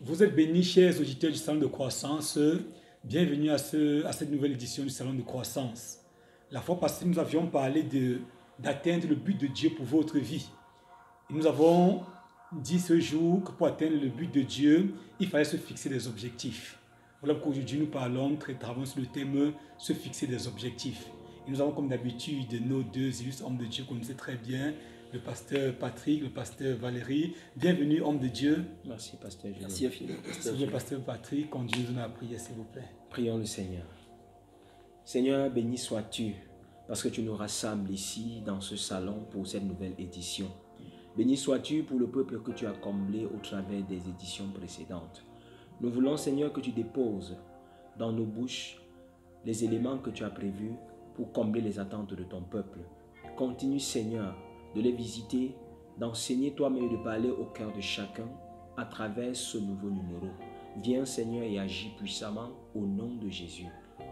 Vous êtes bénis, chers auditeurs du Salon de Croissance. Bienvenue à cette nouvelle édition du Salon de Croissance. La fois passée, nous avions parlé d'atteindre le but de Dieu pour votre vie. Et nous avons dit ce jour que pour atteindre le but de Dieu, il fallait se fixer des objectifs. Voilà pourquoi aujourd'hui nous travaillons sur le thème « Se fixer des objectifs ». Et nous avons comme d'habitude nos deux illustres hommes de Dieu qu'on connaissez très bien, le pasteur Patrick, le pasteur Valérie. Bienvenue, homme de Dieu. Merci, pasteur Julien. Merci infiniment. Le pasteur Patrick, conduisez-nous dans la prière, s'il vous plaît. Prions le Seigneur. Seigneur, béni sois-tu, parce que tu nous rassembles ici, dans ce salon, pour cette nouvelle édition. Béni sois-tu pour le peuple que tu as comblé au travers des éditions précédentes. Nous voulons, Seigneur, que tu déposes dans nos bouches les éléments que tu as prévus pour combler les attentes de ton peuple. Continue, Seigneur, de les visiter, d'enseigner toi-même et de parler au cœur de chacun à travers ce nouveau numéro. Viens, Seigneur, et agis puissamment au nom de Jésus.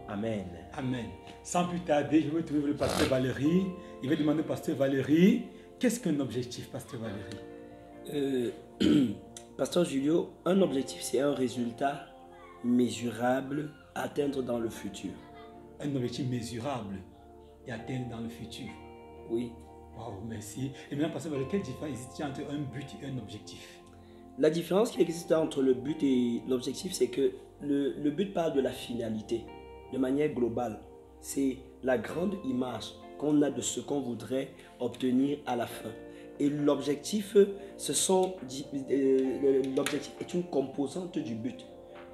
Amen. Amen. Sans plus tarder, je vais trouver le pasteur Valérie. Il va demander au pasteur Valérie, qu'est-ce qu'un objectif, pasteur Valérie? Pasteur Julio, un objectif, c'est un résultat mesurable à atteindre dans le futur. Un objectif mesurable et atteindre dans le futur. Oui. Wow, merci. Et maintenant, pasteur Valérie, quelle différence existe-t-il entre un but et un objectif? La différence qui existe entre le but et l'objectif, c'est que le but parle de la finalité, de manière globale. C'est la grande image qu'on a de ce qu'on voudrait obtenir à la fin. Et l'objectif, l'objectif est une composante du but.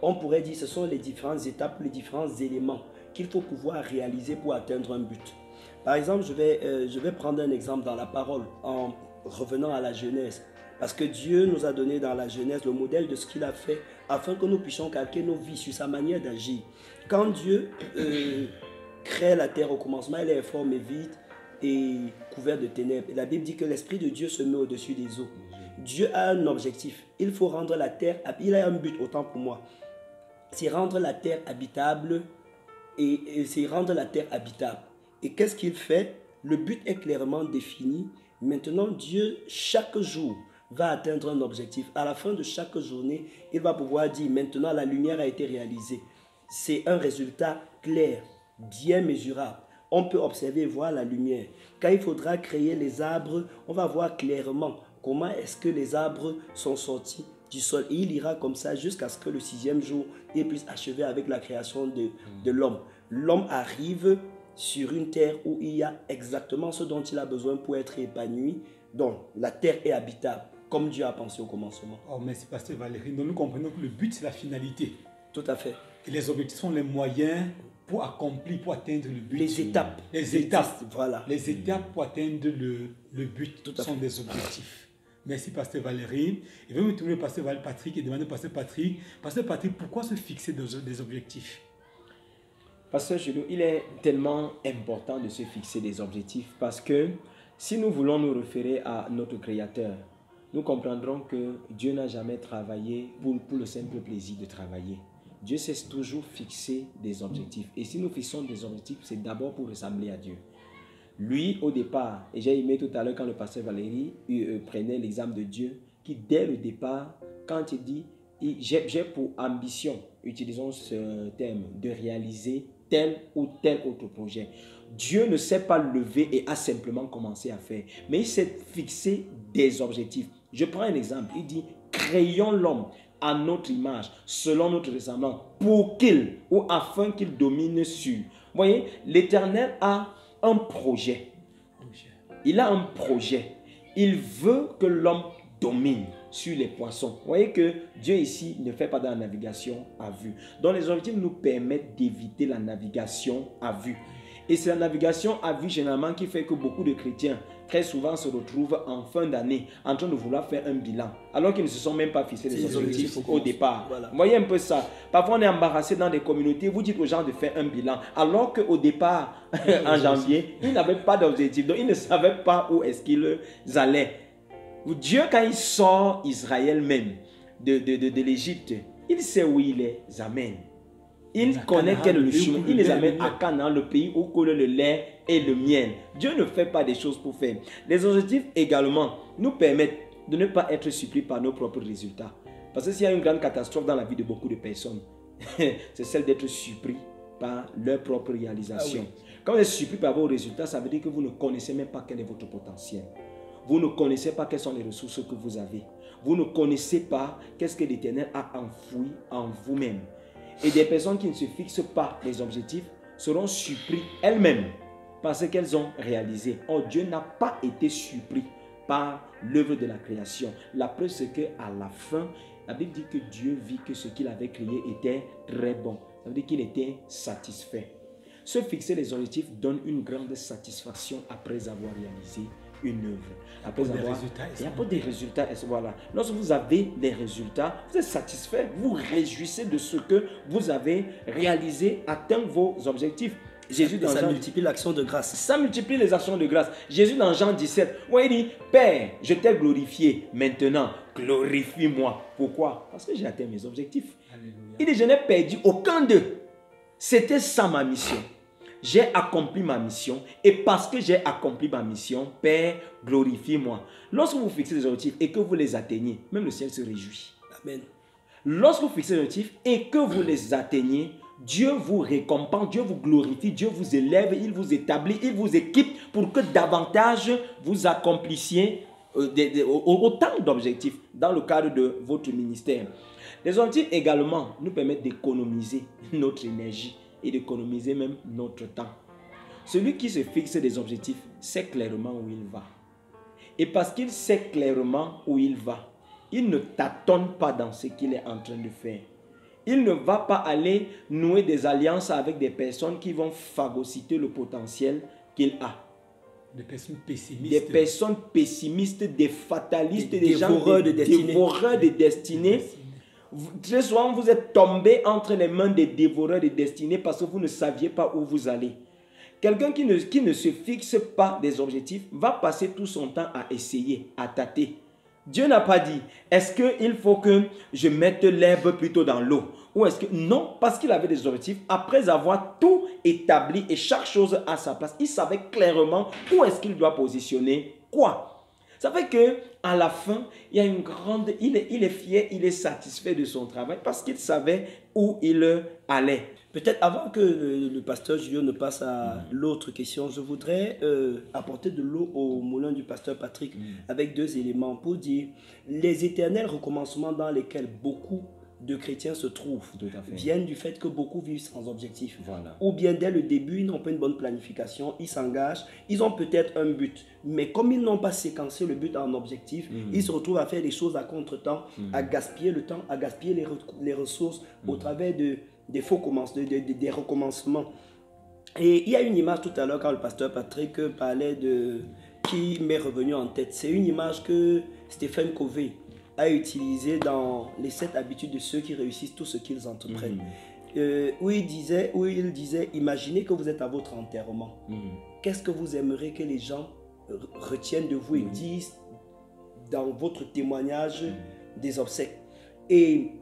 On pourrait dire que ce sont les différentes étapes, les différents éléments qu'il faut pouvoir réaliser pour atteindre un but. Par exemple, je vais prendre un exemple dans la parole en revenant à la Genèse. Parce que Dieu nous a donné dans la Genèse le modèle de ce qu'il a fait afin que nous puissions calquer nos vies sur sa manière d'agir. Quand Dieu crée la terre au commencement, elle est informe et vide et couverte de ténèbres. Et la Bible dit que l'Esprit de Dieu se met au-dessus des eaux. Dieu a un objectif. Il faut rendre la terre, il a un but autant pour moi. C'est rendre la terre habitable et c'est rendre la terre habitable. Et qu'est-ce qu'il fait? Le but est clairement défini. Maintenant, Dieu, chaque jour, va atteindre un objectif. À la fin de chaque journée, il va pouvoir dire, maintenant la lumière a été réalisée. C'est un résultat clair, bien mesurable. On peut observer et voir la lumière. Quand il faudra créer les arbres, on va voir clairement comment est-ce que les arbres sont sortis du sol. Et il ira comme ça jusqu'à ce que le 6e jour, il puisse achever avec la création de l'homme. L'homme arrive sur une terre où il y a exactement ce dont il a besoin pour être épanoui. Donc, la terre est habitable, comme Dieu a pensé au commencement. Oh, merci, pasteur Valérie. Donc, nous comprenons que le but, c'est la finalité. Tout à fait. Et les objectifs sont les moyens pour accomplir, pour atteindre le but. Les étapes. Les étapes. Voilà. Les étapes pour atteindre le but sont des objectifs. Merci, pasteur Valérie. Et je vais me tourner au pasteur Patrick et demander au pasteur Patrick, pourquoi se fixer des objectifs? Pasteur Julio, il est tellement important de se fixer des objectifs parce que si nous voulons nous référer à notre Créateur, nous comprendrons que Dieu n'a jamais travaillé pour le simple plaisir de travailler. Dieu s'est toujours fixé des objectifs. Et si nous fixons des objectifs, c'est d'abord pour ressembler à Dieu. Lui, au départ, et j'ai aimé tout à l'heure quand le pasteur Valérie prenait l'exemple de Dieu, qui dès le départ, quand il dit, j'ai pour ambition, utilisons ce terme, de réaliser tel ou tel autre projet. Dieu ne s'est pas levé et a simplement commencé à faire, mais il s'est fixé des objectifs. Je prends un exemple, il dit, créons l'homme à notre image, selon notre ressemblance, pour qu'il, ou afin qu'il domine sur. Vous voyez, l'Éternel a un projet. Il a un projet. Il veut que l'homme domine sur les poissons. Vous voyez que Dieu ici ne fait pas de la navigation à vue. Donc les objectifs nous permettent d'éviter la navigation à vue. Et c'est la navigation à vue généralement qui fait que beaucoup de chrétiens très souvent se retrouvent en fin d'année en train de vouloir faire un bilan alors qu'ils ne se sont même pas fixés des objectifs au départ. Voilà. Vous voyez un peu ça. Parfois on est embarrassé dans des communautés, vous dites aux gens de faire un bilan alors qu'au départ, en janvier, ils n'avaient pas d'objectif. Donc ils ne savaient pas où est-ce qu'ils allaient. Dieu, quand il sort Israël même de l'Égypte, il sait où il les amène. Il connaît quel est le chemin. Il les amène à Canaan, le pays où coule le lait et le miel. Dieu ne fait pas des choses pour faire. Les objectifs également nous permettent de ne pas être surpris par nos propres résultats. Parce que s'il y a une grande catastrophe dans la vie de beaucoup de personnes, c'est celle d'être surpris par leur propre réalisation. Ah oui. Quand vous êtes surpris par vos résultats, ça veut dire que vous ne connaissez même pas quel est votre potentiel. Vous ne connaissez pas quelles sont les ressources que vous avez. Vous ne connaissez pas qu'est-ce que l'Éternel a enfoui en vous-même. Et des personnes qui ne se fixent pas les objectifs seront surpris elles-mêmes par ce qu'elles ont réalisé. Or, Dieu n'a pas été surpris par l'œuvre de la création. La preuve, c'est qu'à la fin, la Bible dit que Dieu vit que ce qu'il avait créé était très bon. Ça veut dire qu'il était satisfait. Se fixer les objectifs donne une grande satisfaction après avoir réalisé une œuvre. Après avoir, il y a pas des résultats. Voilà. Lorsque vous avez des résultats, vous êtes satisfait. Vous réjouissez de ce que vous avez réalisé, atteint vos objectifs. Jésus dans ça Jean, multiplie l'action de grâce. ça multiplie les actions de grâce. Jésus dans Jean 17, où il dit, Père, je t'ai glorifié, maintenant glorifie-moi. Pourquoi? Parce que j'ai atteint mes objectifs. Alléluia. Il dit, je n'ai perdu aucun d'eux. C'était ça ma mission. J'ai accompli ma mission et parce que j'ai accompli ma mission, Père, glorifie-moi. Lorsque vous fixez des objectifs et que vous les atteignez, même le ciel se réjouit. Amen. Lorsque vous fixez des objectifs et que vous les atteignez, Dieu vous récompense, Dieu vous glorifie, Dieu vous élève, il vous établit, il vous équipe pour que davantage vous accomplissiez autant d'objectifs dans le cadre de votre ministère. Les objectifs également nous permettent d'économiser notre énergie et d'économiser même notre temps. Celui qui se fixe des objectifs sait clairement où il va. Et parce qu'il sait clairement où il va, il ne tâtonne pas dans ce qu'il est en train de faire. Il ne va pas aller nouer des alliances avec des personnes qui vont phagocyter le potentiel qu'il a. Des personnes pessimistes. Des personnes pessimistes, des fatalistes, des gens dévoreurs de destinée. dévoreurs de destinée. Très souvent, vous êtes tombé entre les mains des dévoreurs de destinée parce que vous ne saviez pas où vous allez. Quelqu'un qui ne se fixe pas des objectifs va passer tout son temps à essayer, à tâter. Dieu n'a pas dit, est-ce qu'il faut que je mette l'herbe plutôt dans l'eau? Ou est-ce que... Non, parce qu'il avait des objectifs. Après avoir tout établi et chaque chose à sa place, il savait clairement où est-ce qu'il doit positionner quoi. Ça fait que à la fin, il y a une grande... Il est fier, il est satisfait de son travail parce qu'il savait où il allait. Peut-être avant que le pasteur Julio ne passe à l'autre question, je voudrais apporter de l'eau au moulin du pasteur Patrick avec deux éléments pour dire les éternels recommencements dans lesquels beaucoup de chrétiens se trouvent viennent du fait que beaucoup vivent sans objectif. Voilà. Ou bien dès le début, ils n'ont pas une bonne planification, ils s'engagent, ils ont peut-être un but, mais comme ils n'ont pas séquencé le but en objectif, ils se retrouvent à faire des choses à contre-temps, à gaspiller le temps, à gaspiller les ressources au travers des faux commencements, des recommencements. Et il y a une image tout à l'heure quand le pasteur Patrick parlait de qui m'est revenu en tête. C'est une image que Stephen Covey a utilisée dans les 7 habitudes de ceux qui réussissent tout ce qu'ils entreprennent. Où il disait, imaginez que vous êtes à votre enterrement. Qu'est-ce que vous aimeriez que les gens retiennent de vous et disent dans votre témoignage des obsèques? Et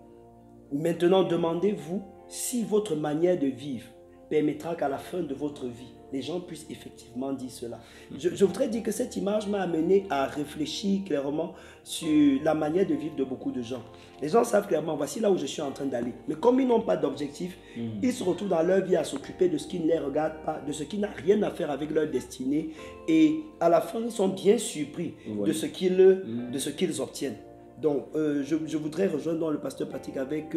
maintenant, demandez-vous si votre manière de vivre permettra qu'à la fin de votre vie, les gens puissent effectivement dire cela. Je voudrais dire que cette image m'a amené à réfléchir clairement sur la manière de vivre de beaucoup de gens. Les gens savent clairement, voici là où je suis en train d'aller. Mais comme ils n'ont pas d'objectif, ils se retrouvent dans leur vie à s'occuper de ce qui ne les regarde pas, de ce qui n'a rien à faire avec leur destinée. Et à la fin, ils sont bien surpris de ce qu'ils obtiennent. Donc, je voudrais rejoindre le pasteur Patrick avec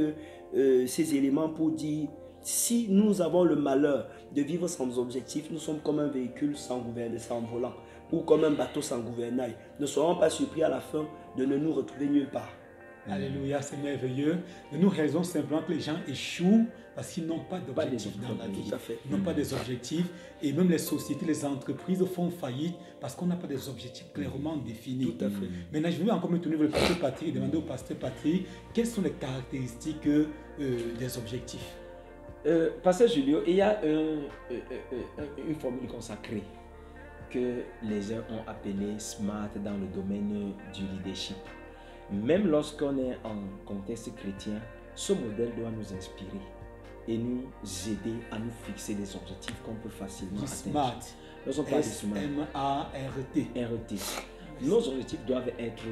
ces éléments pour dire, si nous avons le malheur de vivre sans objectif, nous sommes comme un véhicule sans volant ou comme un bateau sans gouvernail. Ne soyons pas surpris à la fin de ne nous retrouver nulle part. Alléluia, c'est merveilleux. Mais nous réalisons simplement que les gens échouent parce qu'ils n'ont pas d'objectifs dans la vie. Ils n'ont pas des objectifs. Et même les sociétés, les entreprises font faillite parce qu'on n'a pas des objectifs clairement définis. Tout à fait. Maintenant, je vais encore me tourner vers le pasteur Patrick et demander au pasteur Patrick quelles sont les caractéristiques des objectifs. Pasteur Julio, il y a une formule consacrée que les uns ont appelée SMART dans le domaine du leadership. Même lorsqu'on est en contexte chrétien, ce modèle doit nous inspirer et nous aider à nous fixer des objectifs qu'on peut facilement atteindre. SMART. Lorsqu'on parle de SMART, S-M-A-R-T. RT. Nos objectifs doivent être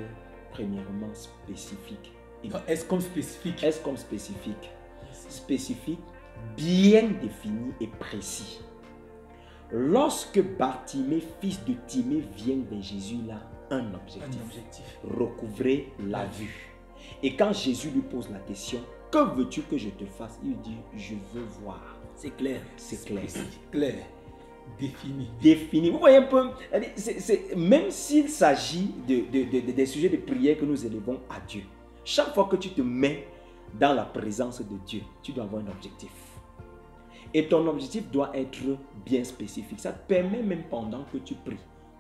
premièrement spécifiques. Donc, est-ce comme spécifique? S comme spécifique. Spécifique, bien défini et précis. Lorsque Bartimée, fils de Timée, vient vers Jésus, il a un objectif. Recouvrer la vue. Et quand Jésus lui pose la question, que veux-tu que je te fasse? Il dit, je veux voir. C'est clair. C'est clair. Clair, défini. Défini. Vous voyez un peu, même s'il s'agit des sujets de prière que nous élevons à Dieu, chaque fois que tu te mets dans la présence de Dieu, tu dois avoir un objectif. Et ton objectif doit être bien spécifique. Ça te permet même pendant que tu pries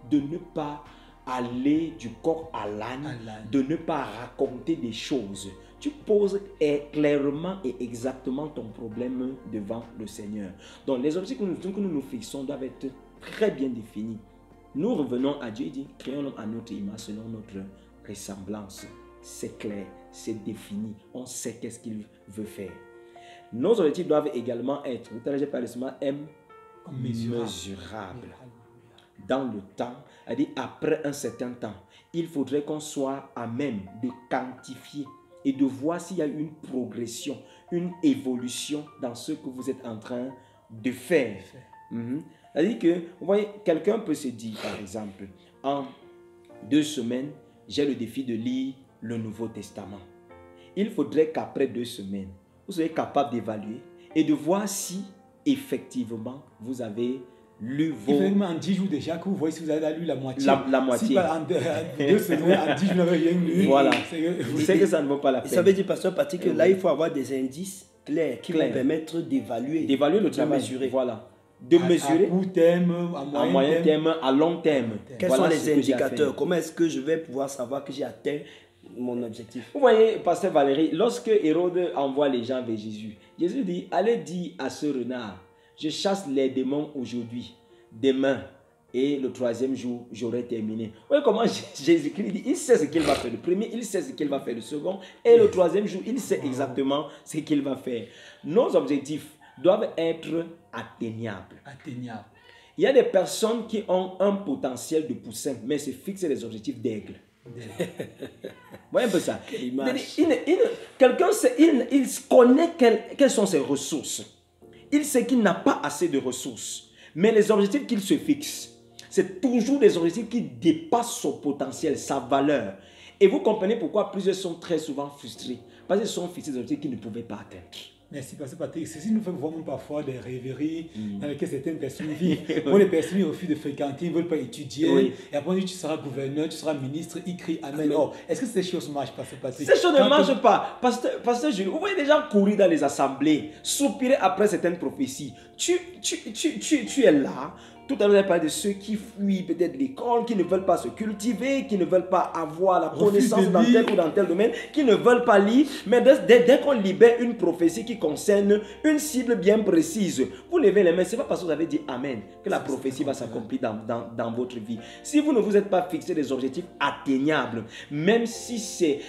de ne pas aller du corps à l'âne, de ne pas raconter des choses. Tu poses clairement et exactement ton problème devant le Seigneur. Donc les objectifs que nous nous fixons doivent être très bien définis. Nous revenons à Dieu et dit, créons-nous à notre image selon notre ressemblance. C'est clair, c'est défini, on sait qu'est-ce qu'il veut faire. Nos objectifs doivent également être, tout à l'heure j'ai parlé seulement mesurable. Dans le temps, c'est-à-dire après un certain temps, il faudrait qu'on soit à même de quantifier et de voir s'il y a une progression, une évolution dans ce que vous êtes en train de faire. C'est-à-dire que, vous voyez, quelqu'un peut se dire, par exemple, en 2 semaines, j'ai le défi de lire le Nouveau Testament. Il faudrait qu'après 2 semaines, vous soyez capable d'évaluer et de voir si effectivement vous avez lu vos... Effectivement, en 10 jours déjà, que vous voyez si vous avez lu la moitié. La moitié. Si en 2 semaines, en 10 jours, vous n'avez rien lu. Voilà. C'est que ça ne vaut pas la peine. Ça veut dire, Pasteur Patrick, que là, il faut avoir des indices clairs qui vont permettre d'évaluer. D'évaluer le travail. Mesurer. Voilà. De mesurer. À court terme, à moyen terme, à long terme. Quels sont les indicateurs? Comment est-ce que je vais pouvoir savoir que j'ai atteint mon objectif? Vous voyez, Pasteur Valérie, lorsque Hérode envoie les gens vers Jésus, Jésus dit, allez dire à ce renard, je chasse les démons aujourd'hui, demain, et le 3e jour, j'aurai terminé. Vous voyez comment Jésus-Christ dit, il sait ce qu'il va faire le premier, il sait ce qu'il va faire le second, et le 3e jour, il sait exactement ce qu'il va faire. Nos objectifs doivent être atteignables. Il y a des personnes qui ont un potentiel de poussin, mais se fixent des objectifs d'aigle. Vous voyez un peu ça? Quelqu'un il connaît quelles sont ses ressources. Il sait qu'il n'a pas assez de ressources. Mais les objectifs qu'il se fixe, c'est toujours des objectifs qui dépassent son potentiel, sa valeur. Et vous comprenez pourquoi plusieurs sont très souvent frustrés. Parce qu'ils sont fixés des objectifs qu'ils ne pouvaient pas atteindre. Merci, Pasteur Patrick. Ceci nous fait voir même parfois des rêveries dans lesquelles certaines personnes vivent. Pour les personnes qui refusent de fréquenter, ils ne veulent pas étudier. Et après, tu seras gouverneur, tu seras ministre, ils crient Amen. Oh, est-ce que ces choses marchent, Pasteur Patrick? Ces choses ne marchent pas. Pasteur Jules, vous voyez des gens courir dans les assemblées, soupirer après certaines prophéties. Tu es là. Tout à l'heure, on a parlé de ceux qui fuient peut-être l'école, qui ne veulent pas se cultiver, qui ne veulent pas avoir la connaissance dans tel ou dans tel domaine, qui ne veulent pas lire. Mais dès qu'on libère une prophétie qui concerne une cible bien précise, vous levez les mains. Ce n'est pas parce que vous avez dit Amen que la prophétie va s'accomplir dans votre vie. Si vous ne vous êtes pas fixé des objectifs atteignables, même si c'est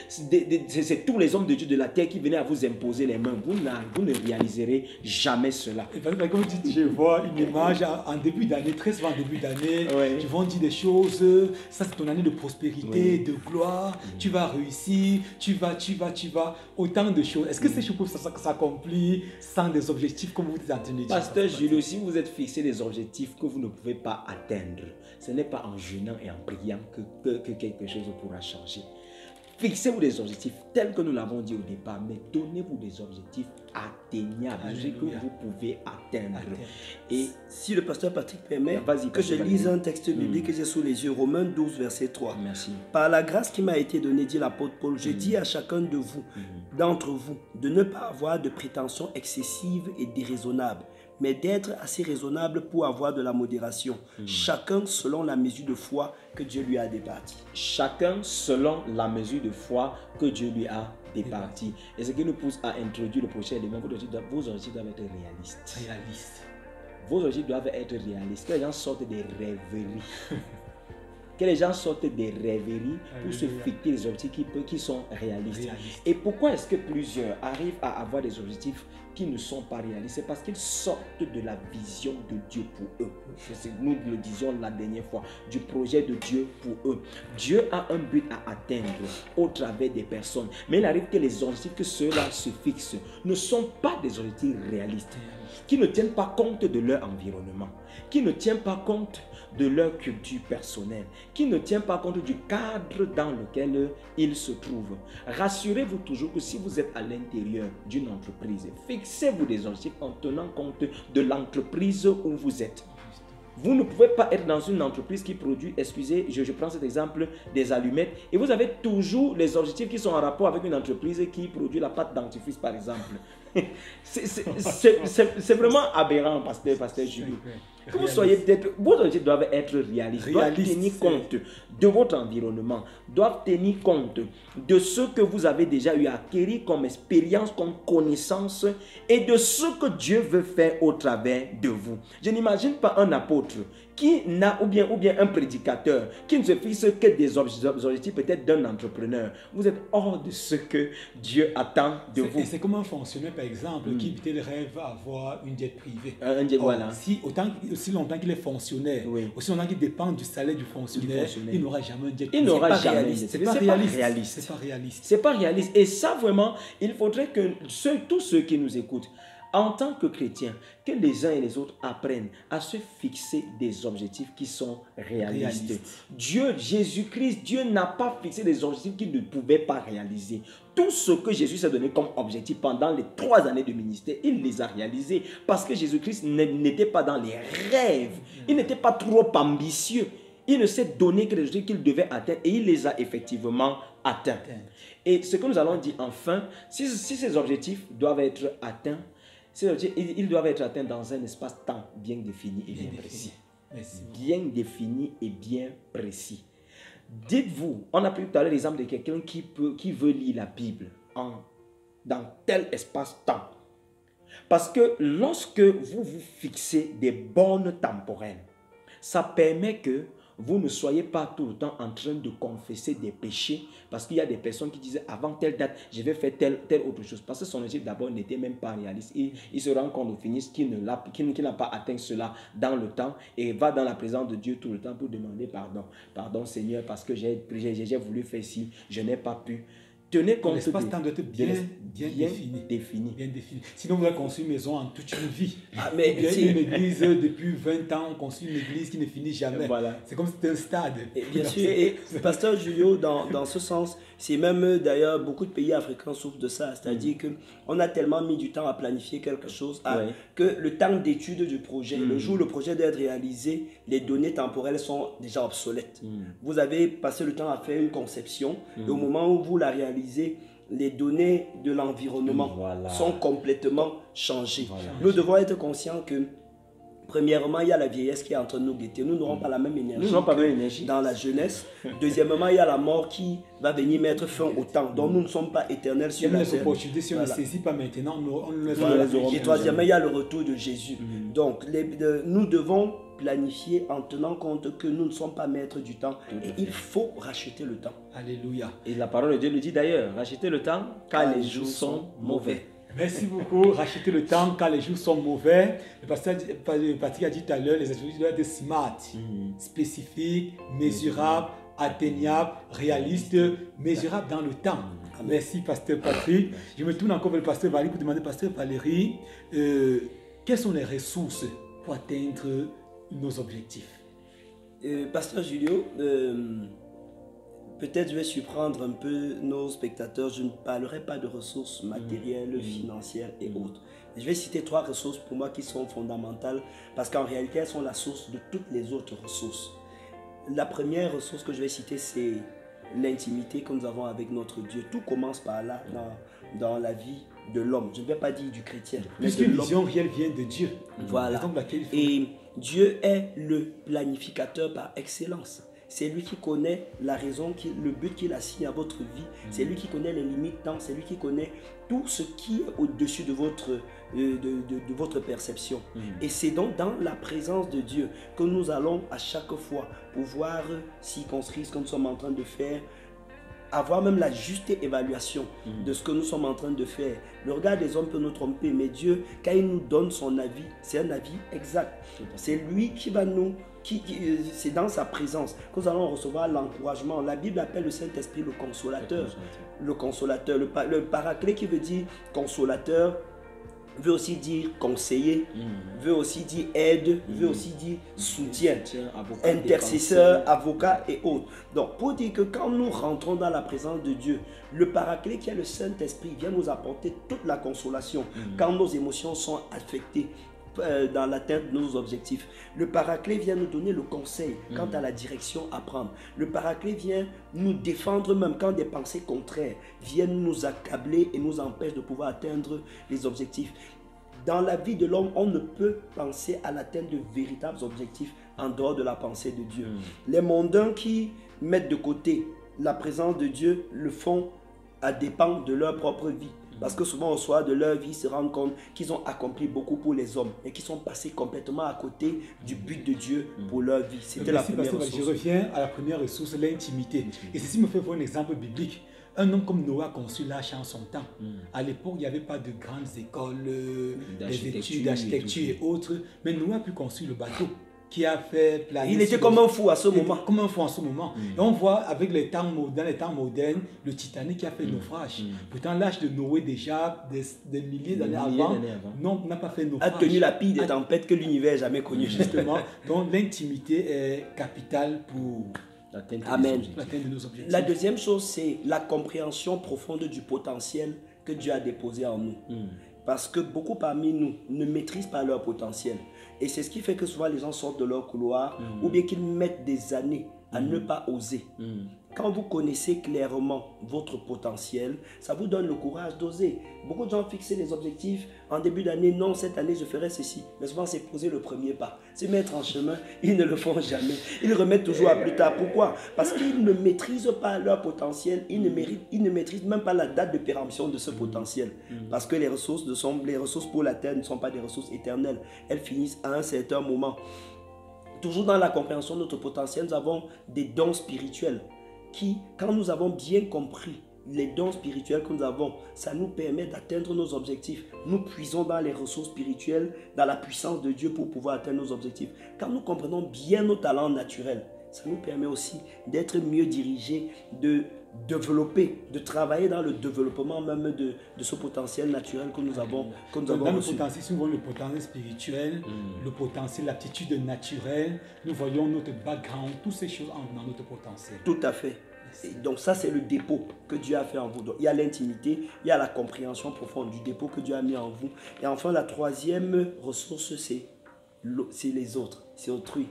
tous les hommes de Dieu de la terre qui venaient à vous imposer les mains, vous ne réaliserez jamais cela. Et comme vous dites, je vois une image en début d'année. Très souvent en début d'année, ils vont dire des choses, ça c'est ton année de prospérité, de gloire, tu vas réussir, tu vas, autant de choses. Est-ce que ces choses peuvent s'accomplir sans des objectifs comme vous êtes en train de dire? Pasteur Jules, si vous êtes fixé des objectifs que vous ne pouvez pas atteindre, ce n'est pas en jeûnant et en priant que quelque chose pourra changer. Fixez-vous des objectifs tels que nous l'avons dit au départ, mais donnez-vous des objectifs atteignables, que vous pouvez atteindre. Et si le pasteur Patrick permet que je lise un texte biblique que j'ai sous les yeux, Romains 12, verset 3. Merci. Par la grâce qui m'a été donnée, dit l'apôtre Paul, je dis à chacun de vous, d'entre vous, de ne pas avoir de prétentions excessives et déraisonnables, mais d'être assez raisonnable pour avoir de la modération. Chacun selon la mesure de foi que Dieu lui a départie. Chacun selon la mesure de foi que Dieu lui a départie. Et ce qui nous pousse à introduire le prochain élément, vos objectifs doivent être réalistes. Vos objectifs doivent être réalistes. Que les gens sortent des rêveries. que les gens sortent des rêveries pour se fixer des objectifs qui sont réalistes. Et pourquoi est-ce que plusieurs arrivent à avoir des objectifs qui ne sont pas réalistes? C'est parce qu'ils sortent de la vision de Dieu pour eux. Nous le disions la dernière fois, du projet de Dieu pour eux. Dieu a un but à atteindre au travers des personnes. Mais il arrive que les objectifs que ceux-là se fixent ne sont pas des objectifs réalistes, qui ne tiennent pas compte de leur environnement, qui ne tiennent pas compte de leur culture personnelle, qui ne tiennent pas compte du cadre dans lequel ils se trouvent. Rassurez-vous toujours que si vous êtes à l'intérieur d'une entreprise, fixez-vous des objectifs en tenant compte de l'entreprise où vous êtes. Vous ne pouvez pas être dans une entreprise qui produit, excusez, je prends cet exemple, des allumettes, et vous avez toujours les objectifs qui sont en rapport avec une entreprise qui produit la pâte dentifrice, par exemple. C'est vraiment aberrant, pasteur Julio. Que vous soyez peut-être, vos objectifs doivent être réalistes, doivent tenir compte de votre environnement, doivent tenir compte de ce que vous avez déjà eu à acquérir comme expérience, comme connaissance, et de ce que Dieu veut faire au travers de vous. Je n'imagine pas un apôtre qui n'a, ou bien un prédicateur qui ne se fixe que des objectifs peut-être d'un entrepreneur. Vous êtes hors de ce que Dieu attend de vous. C'est comme un fonctionnaire, par exemple, qui peut-être rêve avoir une jet privée. Un jet, voilà. Aussi longtemps qu'il est fonctionnaire, aussi longtemps qu'il dépend du salaire du fonctionnaire, il n'aura jamais un jet privé. Il n'aura jamais. C'est pas réaliste. C'est pas réaliste. Et ça, vraiment, il faudrait que tous ceux qui nous écoutent, en tant que chrétiens, que les uns et les autres apprennent à se fixer des objectifs qui sont réalistes. Dieu, Jésus-Christ, Dieu n'a pas fixé des objectifs qu'il ne pouvait pas réaliser. Tout ce que Jésus s'est donné comme objectif pendant les 3 années de ministère, il les a réalisés parce que Jésus-Christ n'était pas dans les rêves. Il n'était pas trop ambitieux. Il ne s'est donné que les objectifs qu'il devait atteindre et il les a effectivement atteints. Et ce que nous allons dire enfin, si ces objectifs doivent être atteints, ils doivent être atteints dans un espace-temps bien défini et bien précis. Bien défini et bien précis. Dites-vous, on a pris tout à l'heure l'exemple de quelqu'un qui veut lire la Bible dans tel espace-temps. Parce que lorsque vous vous fixez des bornes temporelles, ça permet que vous ne soyez pas tout le temps en train de confesser des péchés, parce qu'il y a des personnes qui disaient avant telle date, je vais faire telle autre chose. Parce que son objectif d'abord n'était même pas réaliste. Il se rend compte au fini qu'il n'a pas atteint cela dans le temps et va dans la présence de Dieu tout le temps pour demander pardon. Pardon Seigneur, parce que j'ai voulu faire ci, je n'ai pas pu. Tenez compte l'espace-temps doit être bien défini. Sinon, vous allez construire une maison en toute une vie. Mais une église, depuis 20 ans, on construit une église qui ne finit jamais. Voilà. C'est comme si c'était un stade. Et bien sûr, et pasteur Julio, dans ce sens, c'est même d'ailleurs beaucoup de pays africains souffrent de ça. C'est-à-dire qu'on a tellement mis du temps à planifier quelque chose que le temps d'étude du projet, le jour où le projet doit être réalisé, les données temporelles sont déjà obsolètes. Vous avez passé le temps à faire une conception et au moment où vous la réalisez, les données de l'environnement sont complètement changées. Nous devons être conscients que premièrement, il y a la vieillesse qui est en train de nous guetter. Nous n'aurons pas la même énergie dans la jeunesse. Deuxièmement, il y a la mort qui va venir mettre fin au temps. Donc nous ne sommes pas éternels sur la terre. Si on ne saisit pas maintenant, on ne les aura. Et troisièmement, il y a le retour de Jésus. Donc nous devons planifier en tenant compte que nous ne sommes pas maîtres du temps et il faut racheter le temps. Alléluia. Et la parole de Dieu le dit d'ailleurs, racheter le temps car les jours sont mauvais. Merci beaucoup. Racheter le temps car les jours sont mauvais. Le pasteur Patrick a dit tout à l'heure, les objectifs doivent être smart, spécifiques, mesurables, atteignables, réalistes, mesurables dans le temps. Merci pasteur Patrick. Je me tourne encore vers le pasteur Valérie pour demander, pasteur Valérie, quelles sont les ressources pour atteindre nos objectifs? Pasteur Julio, peut-être je vais surprendre un peu nos spectateurs. Je ne parlerai pas de ressources matérielles, financières et autres. Je vais citer 3 ressources pour moi qui sont fondamentales parce qu'en réalité, elles sont la source de toutes les autres ressources. La première ressource que je vais citer, c'est l'intimité que nous avons avec notre Dieu. Tout commence par là dans la vie de l'homme. Je ne vais pas dire du chrétien. Puisqu'une vision réelle vient de Dieu. Voilà. Et Dieu est le planificateur par excellence. C'est lui qui connaît la raison, le but qu'il assigne à votre vie. C'est lui qui connaît les limites temps. C'est lui qui connaît tout ce qui est au-dessus de votre perception. Et c'est donc dans la présence de Dieu que nous allons à chaque fois pouvoir circonscrire ce que nous sommes en train de faire, avoir même la juste évaluation de ce que nous sommes en train de faire. Le regard des hommes peut nous tromper, mais Dieu, quand il nous donne son avis, c'est un avis exact. C'est lui qui va nous... c'est dans sa présence que nous allons recevoir l'encouragement. La Bible appelle le Saint-Esprit le consolateur. Le consolateur, le paraclet qui veut dire consolateur, veut aussi dire conseiller, veut aussi dire aide, veut aussi dire soutien, intercesseur, avocat et autres. Donc, pour dire que quand nous rentrons dans la présence de Dieu, le paraclet qui est le Saint-Esprit vient nous apporter toute la consolation quand nos émotions sont affectées dans l'atteinte de nos objectifs. Le paraclet vient nous donner le conseil quant à la direction à prendre. Le paraclet vient nous défendre même quand des pensées contraires viennent nous accabler et nous empêchent de pouvoir atteindre les objectifs. Dans la vie de l'homme, on ne peut penser à l'atteinte de véritables objectifs en dehors de la pensée de Dieu. Les mondains qui mettent de côté la présence de Dieu le font à dépens de leur propre vie. Parce que souvent au soir de leur vie, ils se rendent compte qu'ils ont accompli beaucoup pour les hommes et qu'ils sont passés complètement à côté du but de Dieu pour leur vie. C'était la première ressource. Je reviens à la première ressource, l'intimité. Et ceci me fait voir un exemple biblique. Un homme comme Noah a conçu l'arche en son temps. À l'époque, il n'y avait pas de grandes écoles, des études d'architecture et autres. Mais Noah a pu construire le bateau qui a fait planer. Il était comme un fou à ce moment. Comme un fou en ce moment. Et on voit avec les temps modernes, le Titanic qui a fait naufrage. Pourtant, l'arche de Noé, déjà des milliers d'années avant, n'a pas fait naufrage. A tenu la pire des tempêtes que l'univers n'a jamais connues. Justement. Donc, l'intimité est capitale pour Amen. l'atteinte de nos objectifs. La deuxième chose, c'est la compréhension profonde du potentiel que Dieu a déposé en nous. Parce que beaucoup parmi nous ne maîtrisent pas leur potentiel. Et c'est ce qui fait que souvent les gens sortent de leur couloir ou bien qu'ils mettent des années à ne pas oser. Quand vous connaissez clairement votre potentiel, ça vous donne le courage d'oser. Beaucoup de gens fixent des objectifs en début d'année. Non, cette année, je ferai ceci. Mais souvent, c'est poser le premier pas. Se mettre en chemin, ils ne le font jamais. Ils remettent toujours à plus tard. Pourquoi? Parce qu'ils ne maîtrisent pas leur potentiel. Ils ne maîtrisent même pas la date de péremption de ce potentiel. Parce que les ressources pour la terre ne sont pas des ressources éternelles. Elles finissent à un certain moment. Toujours dans la compréhension de notre potentiel, nous avons des dons spirituels qui, quand nous avons bien compris les dons spirituels que nous avons, ça nous permet d'atteindre nos objectifs. Nous puisons dans les ressources spirituelles, dans la puissance de Dieu pour pouvoir atteindre nos objectifs. Quand nous comprenons bien nos talents naturels, ça nous permet aussi d'être mieux dirigés, de développer, de travailler dans le développement même de ce potentiel naturel que nous avons dans le potentiel, si nous voyons le potentiel spirituel, le potentiel, l'aptitude naturelle, nous voyons notre background, toutes ces choses entrent dans notre potentiel. Tout à fait. Et donc ça, c'est le dépôt que Dieu a fait en vous. Donc, il y a l'intimité, il y a la compréhension profonde du dépôt que Dieu a mis en vous. Et enfin, la troisième ressource, c'est les autres, c'est autrui.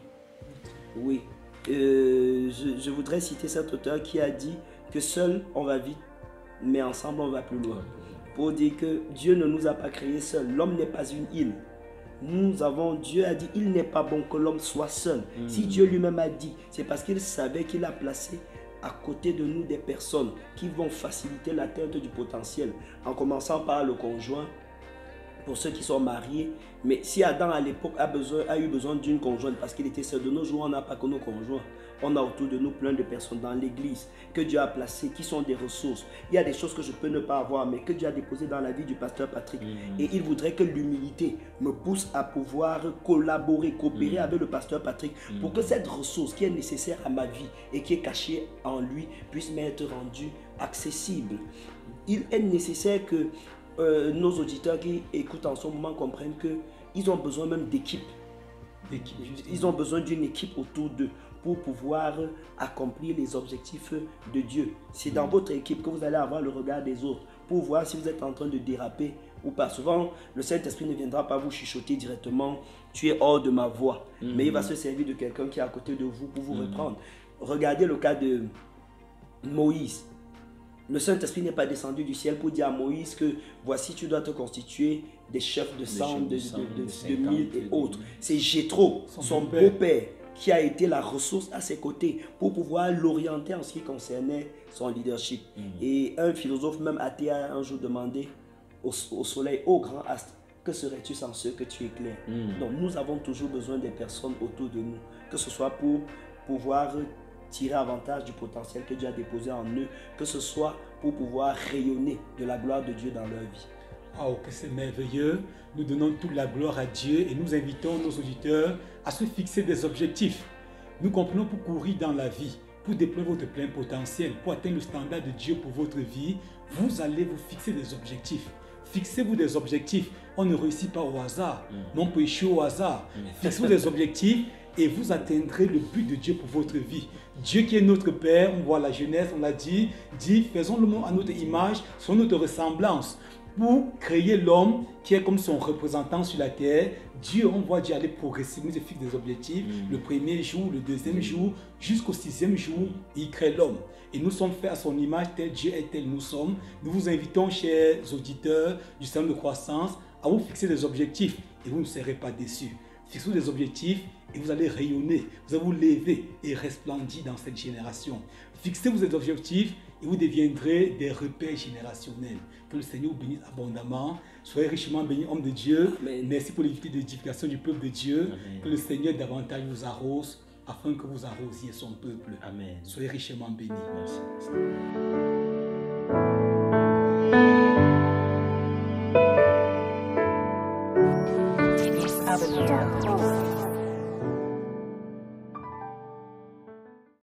Oui. Je voudrais citer cet auteur qui a dit que seul on va vite, mais ensemble on va plus loin. Pour dire que Dieu ne nous a pas créés seuls. L'homme n'est pas une île. Dieu a dit, il n'est pas bon que l'homme soit seul. Si Dieu lui-même a dit, c'est parce qu'il savait qu'il a placé à côté de nous des personnes qui vont faciliter l'atteinte du potentiel, en commençant par le conjoint, pour ceux qui sont mariés. Mais si Adam à l'époque a eu besoin d'une conjointe parce qu'il était seul, de nos jours on n'a pas que nos conjoints. On a autour de nous plein de personnes dans l'église que Dieu a placées, qui sont des ressources. Il y a des choses que je peux ne pas avoir, mais que Dieu a déposées dans la vie du pasteur Patrick. Et il voudrait que l'humilité me pousse à pouvoir collaborer, coopérer avec le pasteur Patrick pour que cette ressource qui est nécessaire à ma vie et qui est cachée en lui puisse m'être rendue accessible. Il est nécessaire que nos auditeurs qui écoutent en ce moment comprennent qu'ils ont besoin même d'équipe. Ils ont besoin d'une équipe autour d'eux pour pouvoir accomplir les objectifs de Dieu. C'est dans votre équipe que vous allez avoir le regard des autres pour voir si vous êtes en train de déraper ou pas. Souvent, le Saint-Esprit ne viendra pas vous chuchoter directement, tu es hors de ma voie. Mais il va se servir de quelqu'un qui est à côté de vous pour vous reprendre. Regardez le cas de Moïse. Le Saint-Esprit n'est pas descendu du ciel pour dire à Moïse que voici, tu dois te constituer des chefs de sang, de mille et autres. C'est Jéthro, son beau-père, qui a été la ressource à ses côtés pour pouvoir l'orienter en ce qui concernait son leadership. Et un philosophe même athée a un jour demandé au soleil, au grand astre, que serais-tu sans ceux que tu éclaires? Donc nous avons toujours besoin des personnes autour de nous, que ce soit pour pouvoir tirer avantage du potentiel que Dieu a déposé en eux, que ce soit pour pouvoir rayonner de la gloire de Dieu dans leur vie. Oh, que c'est merveilleux. Nous donnons toute la gloire à Dieu et nous invitons nos auditeurs à se fixer des objectifs. Nous comprenons pour courir dans la vie, pour déployer votre plein potentiel, pour atteindre le standard de Dieu pour votre vie, vous allez vous fixer des objectifs. Fixez-vous des objectifs. On ne réussit pas au hasard. Non, on peut échouer au hasard. Fixez-vous des objectifs et vous atteindrez le but de Dieu pour votre vie. Dieu qui est notre Père, on voit la Genèse, on l'a dit, faisons le monde à notre image, selon notre ressemblance. Pour créer l'homme qui est comme son représentant sur la terre, on voit Dieu aller progressivement, il fixe des objectifs. Le premier jour, le deuxième jour, jusqu'au 6e jour, il crée l'homme. Et nous sommes faits à son image, tel Dieu est tel nous sommes. Nous vous invitons, chers auditeurs du Salon de croissance, à vous fixer des objectifs et vous ne serez pas déçus. Fixez-vous des objectifs et vous allez rayonner, vous allez vous lever et resplendir dans cette génération. Fixez-vous des objectifs et vous deviendrez des repères générationnels. Que le Seigneur vous bénisse abondamment. Soyez richement bénis, homme de Dieu. Amen. Merci pour l'édification du peuple de Dieu. Amen. Que le Seigneur davantage vous arrose afin que vous arrosiez son peuple. Amen. Soyez richement bénis. Merci.